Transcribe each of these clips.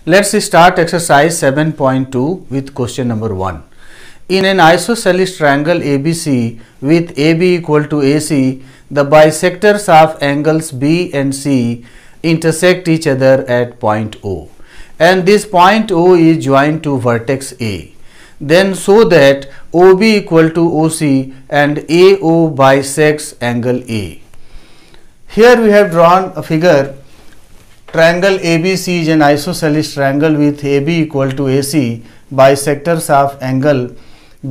Let's start exercise 7.2 with question number 1. In an isosceles triangle ABC with AB equal to AC, the bisectors of angles B and C intersect each other at point O, and this point O is joined to vertex A. Then show that OB equal to OC and AO bisects angle A. Here we have drawn a figure. Triangle ABC is an isosceles triangle with AB equal to AC. Bisectors of angle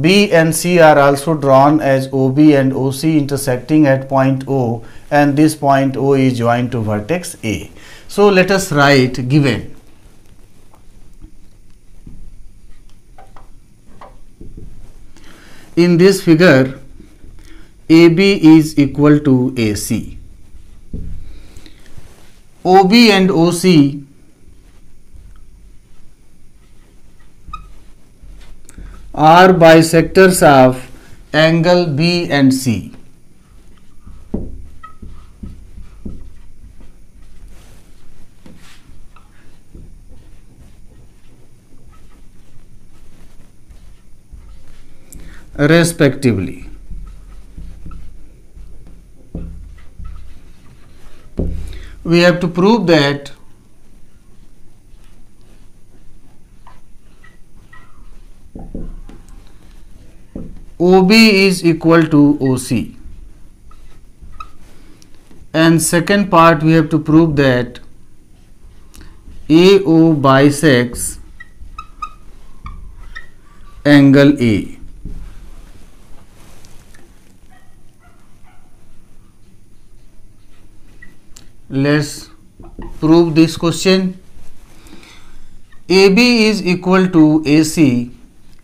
B and C are also drawn as OB and OC intersecting at point O, and this point O is joined to vertex A. So let us write given. In this figure, AB is equal to AC. OB and OC are bisectors of angle B and C. Respectively. We have to prove that OB is equal to OC, and second part we have to prove that AO bisects angle A. Let's prove this question. AB is equal to AC,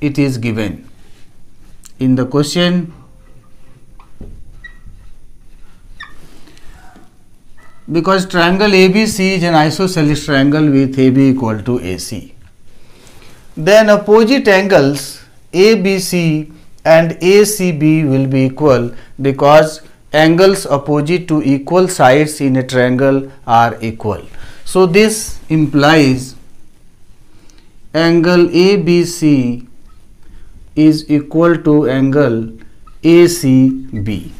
it is given in the question. Because triangle ABC is an isosceles triangle with AB equal to AC. Then opposite angles ABC and ACB will be equal because angles opposite to equal sides in a triangle are equal. So this implies angle ABC is equal to angle ACB,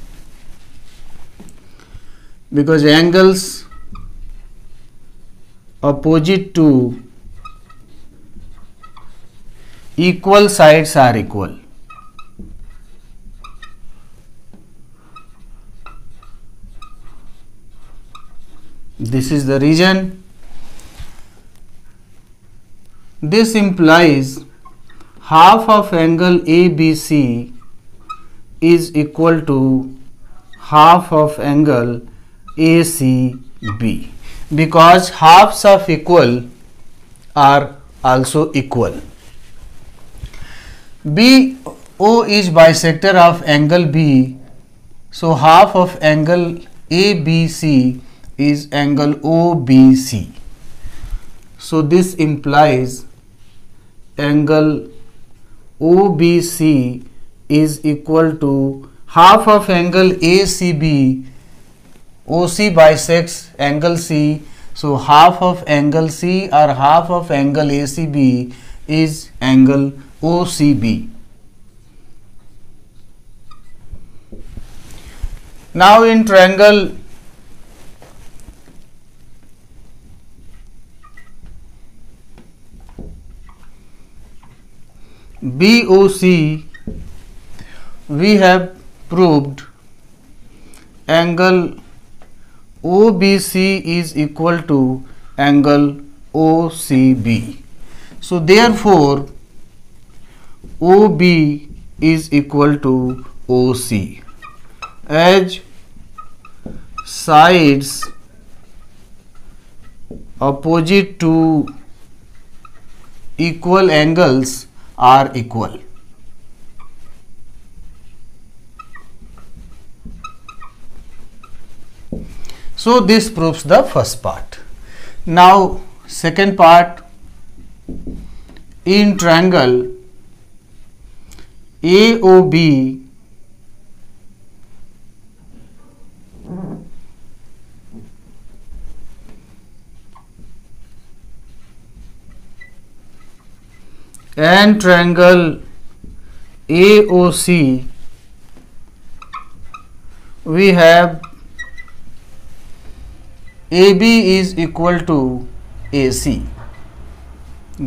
because angles opposite to equal sides are equal. This is the reason. This implies half of angle ABC is equal to half of angle ACB, because halves of equal are also equal. BO is bisector of angle B, so half of angle ABC is angle OBC. So this implies angle OBC is equal to half of angle ACB. OC bisects angle C, so half of angle C or half of angle ACB is angle OCB. Now in triangle BOC, we have proved angle OBC is equal to angle OCB. So therefore OB is equal to OC, as sides opposite to equal angles are equal. So this proves the first part. Now second part, in triangle AOB and triangle AOC, we have AB is equal to AC.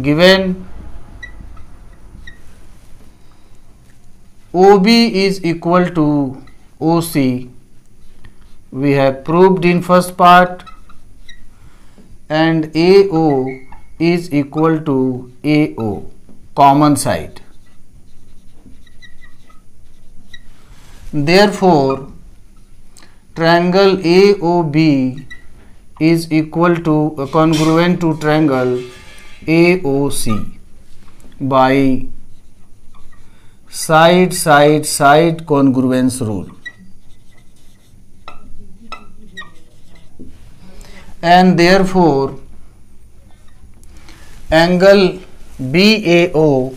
Given OB is equal to OC, we have proved in first part, and AO is equal to AO, common side. Therefore, triangle AOB is equal to congruent to triangle AOC by side congruence rule, and therefore angle BAO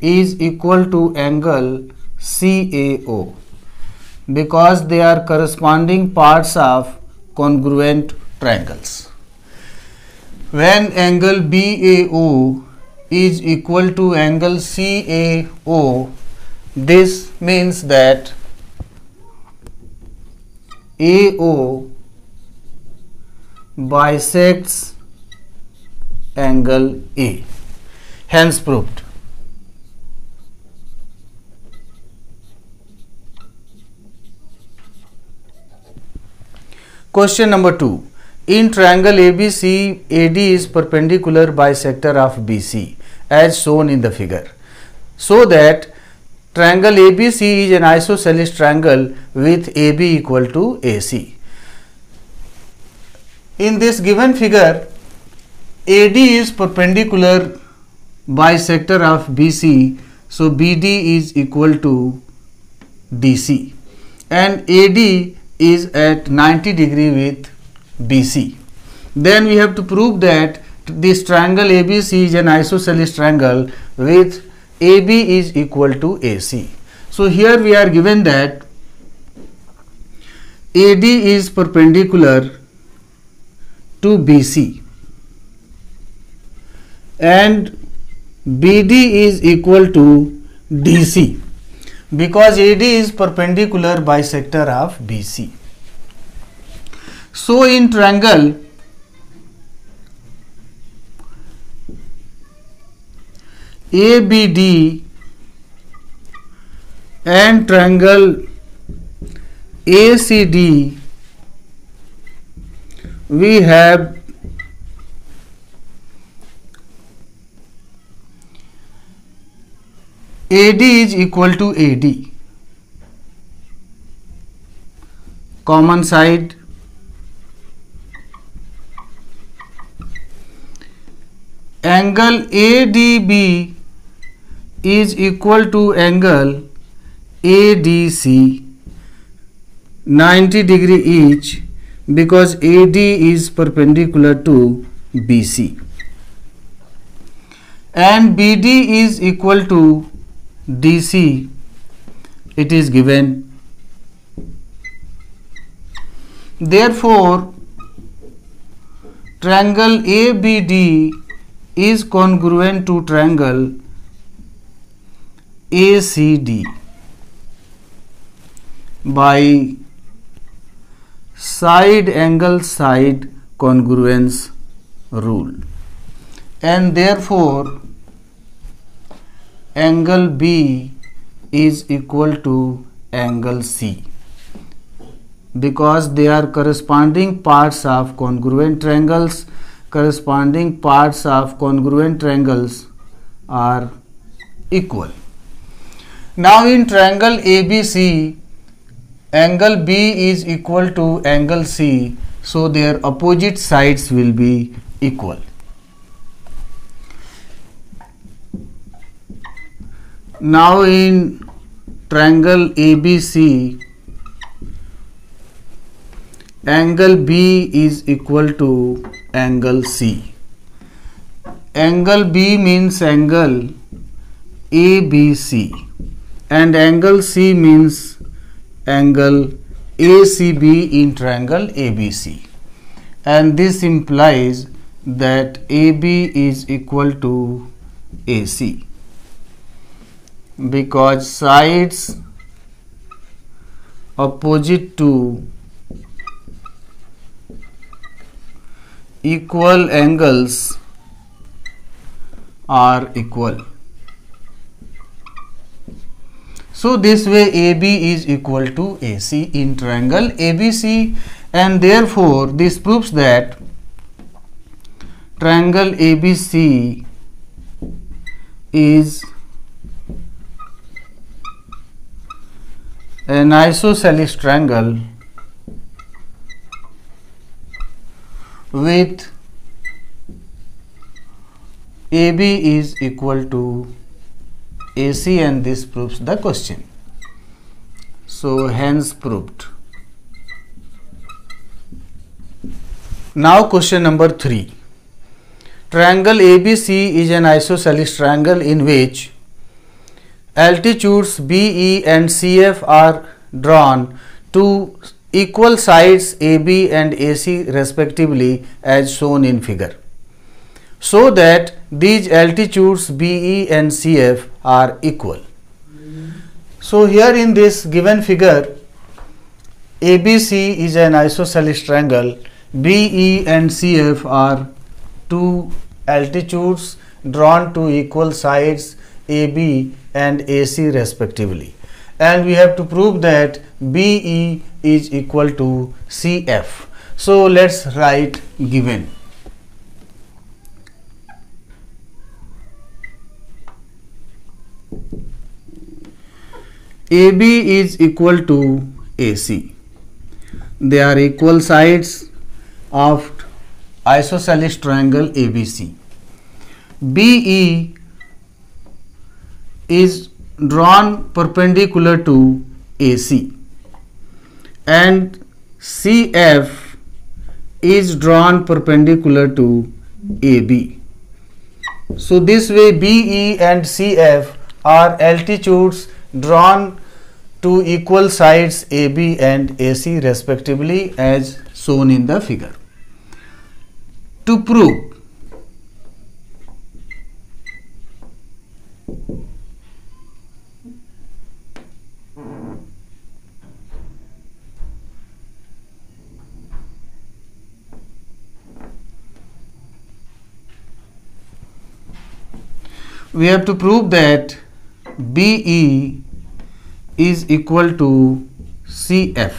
is equal to angle CAO, because they are corresponding parts of congruent triangles. When angle BAO is equal to angle CAO, this means that AO bisects angle A, hence proved. Question number 2. In triangle ABC, AD is perpendicular bisector of BC as shown in the figure. So that triangle ABC is an isosceles triangle with AB equal to AC. In this given figure, AD is perpendicular bisector of BC, so BD is equal to DC, and AD is at 90 degree with BC. Then we have to prove that this triangle ABC is an isosceles triangle with AB is equal to AC. So here we are given that AD is perpendicular to BC and BD is equal to DC, because AD is perpendicular bisector of BC. So in triangle ABD and triangle ACD, we have AD is equal to AD, common side, angle ADB is equal to angle ADC, 90 degree each, because AD is perpendicular to BC, and BD is equal to DC, it is given. Therefore, triangle ABD is congruent to triangle ACD by side angle side congruence rule, and therefore angle B is equal to angle C, because they are corresponding parts of congruent triangles. Corresponding parts of congruent triangles are equal. Now in triangle ABC, angle B is equal to angle C, so their opposite sides will be equal. Now in triangle ABC, angle B is equal to angle C. Angle B means angle ABC and angle C means angle ACB in triangle ABC, and this implies that AB is equal to AC, because sides opposite to equal angles are equal. So this way AB is equal to AC in triangle ABC, and therefore this proves that triangle ABC is an isosceles triangle with AB is equal to AC, and this proves the question. So hence proved. Now question number 3. Triangle ABC is an isosceles triangle in which altitudes BE and CF are drawn to equal sides AB and AC respectively as shown in figure, so that these altitudes BE and CF are equal. So here in this given figure, ABC is an isosceles triangle, BE and CF are two altitudes drawn to equal sides AB and AC respectively, and we have to prove that BE is equal to CF. So let's write given. AB is equal to AC. They are equal sides of isosceles triangle ABC. BE is drawn perpendicular to AC, and CF is drawn perpendicular to AB. So this way BE and CF are altitudes drawn to equal sides AB and AC respectively as shown in the figure. To prove we have to prove that BE is equal to CF.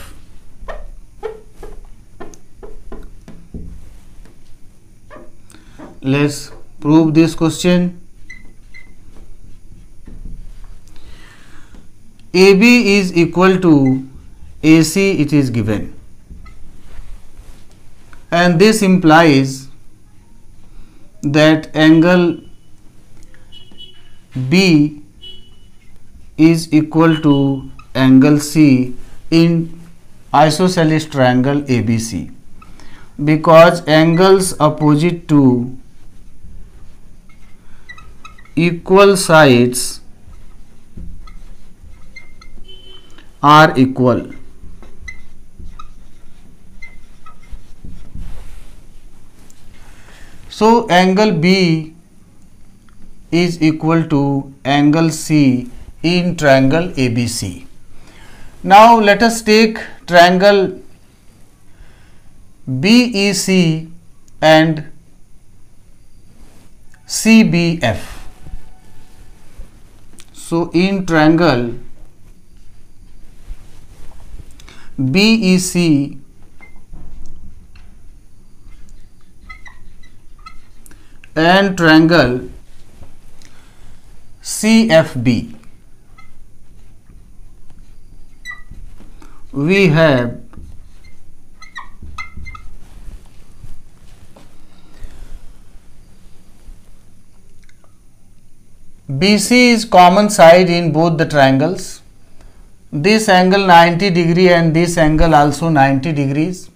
Let's prove this question. AB is equal to AC, it is given, and this implies that angle B is equal to angle C in isosceles triangle ABC, because angles opposite to equal sides are equal. So angle B is equal to angle C in triangle ABC. Now let us take triangle BEC and CBF. So in triangle BEC and triangle CFB, we have BC is common side in both the triangles. This angle 90 degree and this angle also 90 degrees,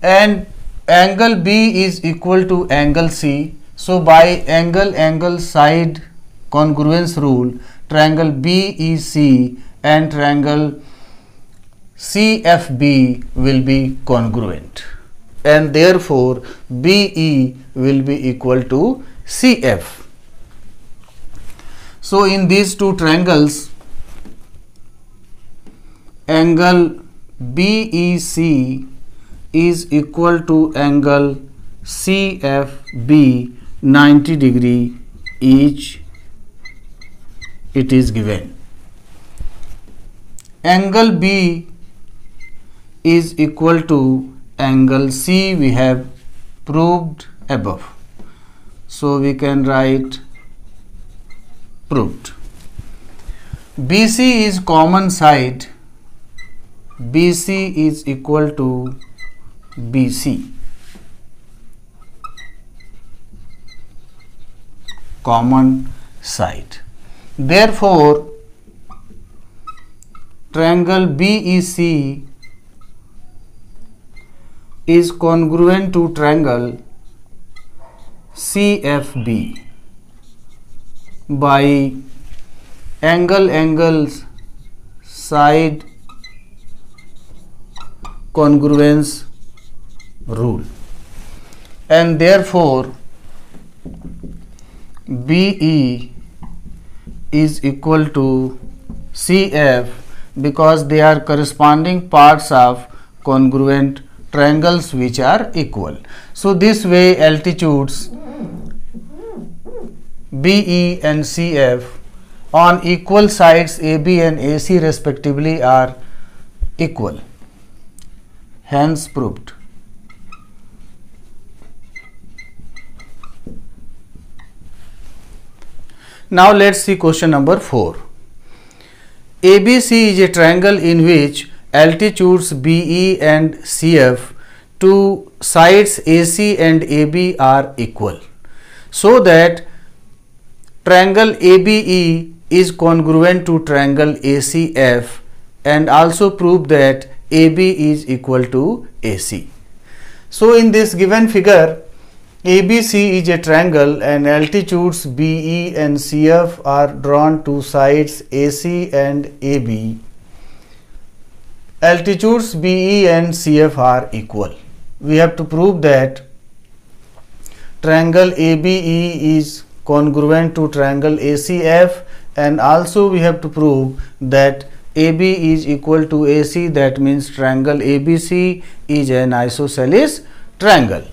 and angle B is equal to angle C. So by angle side congruence rule, triangle BEC and triangle CFB will be congruent. and therefore BE will be equal to CF. So in these two triangles, angle BEC is equal to angle CFB 90 degree each, it is given. Angle B is equal to angle C, we have proved above. So we can write proved. BC is common side, BC is equal to BC, common side. Therefore, triangle BEC is congruent to triangle CFB by angle side congruence rule, and therefore BE is equal to CF because they are corresponding parts of congruent triangles which are equal. So this way altitudes BE and CF on equal sides AB and AC respectively are equal, hence proved. Now let's see question number 4. ABC is a triangle in which altitudes BE and CF to sides AC and AB are equal, so that triangle ABE is congruent to triangle ACF, and also prove that AB is equal to AC. So in this given figure, ABC is a triangle and altitudes BE and CF are drawn to sides AC and AB. Altitudes BE and CF are equal. We have to prove that triangle ABE is congruent to triangle ACF, and also we have to prove that AB is equal to AC. That means triangle ABC is an isosceles triangle.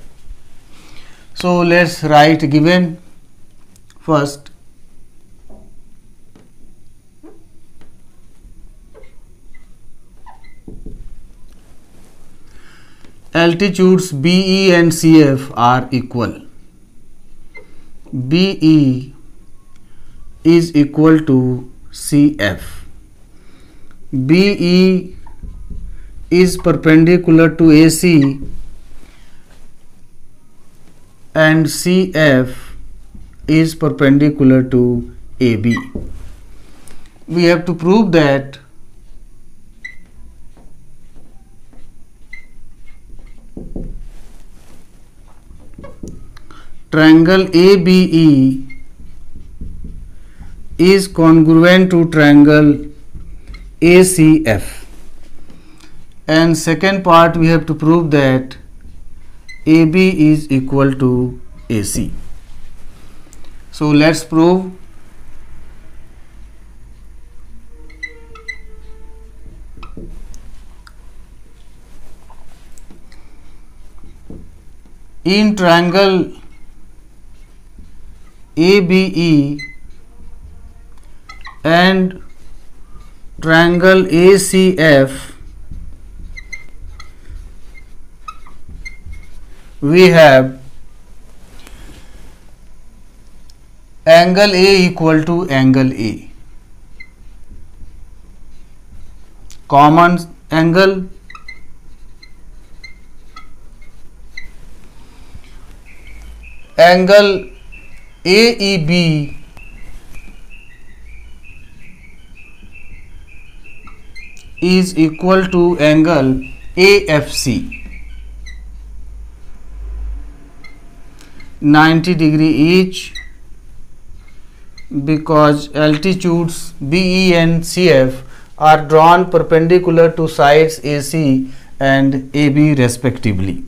So let's write given first. Altitudes BE and CF are equal. BE is equal to CF. BE is perpendicular to AC and CF is perpendicular to AB. We have to prove that triangle ABE is congruent to triangle ACF, and second part we have to prove that AB is equal to AC. So let's prove. In triangle ABE and triangle ACF, we have angle A equal to angle A, common angle, angle AEB is equal to angle AFC, 90 degree each, because altitudes BE and CF are drawn perpendicular to sides AC and AB respectively.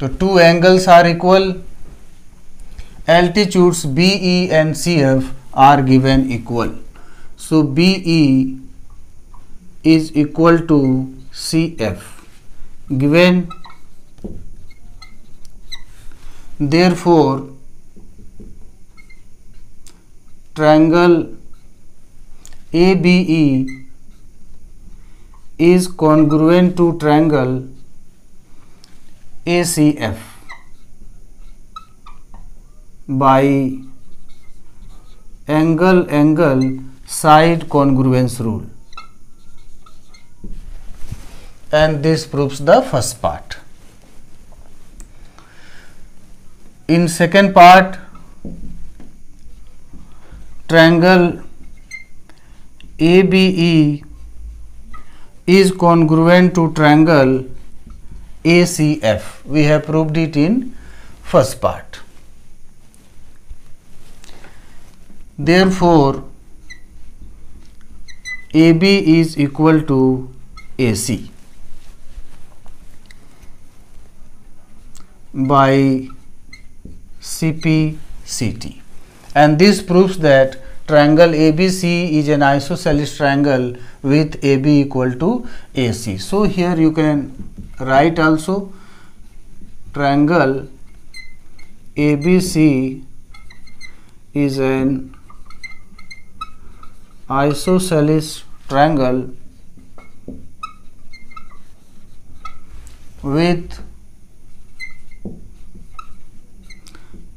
So two angles are equal. Altitudes BE and CF are given equal. So BE is equal to CF given. Therefore, triangle ABE is congruent to triangle ACF by angle side congruence rule, and this proves the first part. In second part, triangle ABE is congruent to triangle ACF. We have proved it in first part. Therefore, AB is equal to AC by CP/CT, and this proves that triangle ABC is an isosceles triangle with AB equal to AC. So here you can write also triangle ABC is an isosceles triangle with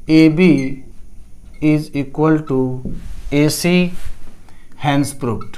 AB is equal to AC, hence proved.